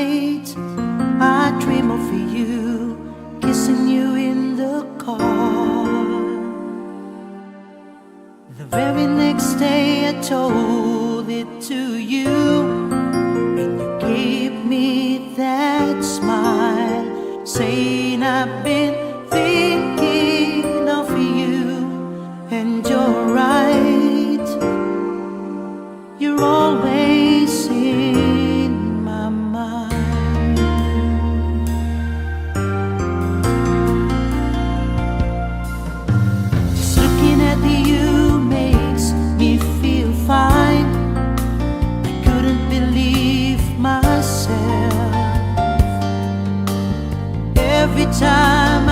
night I dream of you, kissing you in the car. The very next day I told it to you, and you gave me that smile, saying I've been thinking of you, and you're right, you're always in my mind. Just looking at you makes me feel fine. I couldn't believe myself every time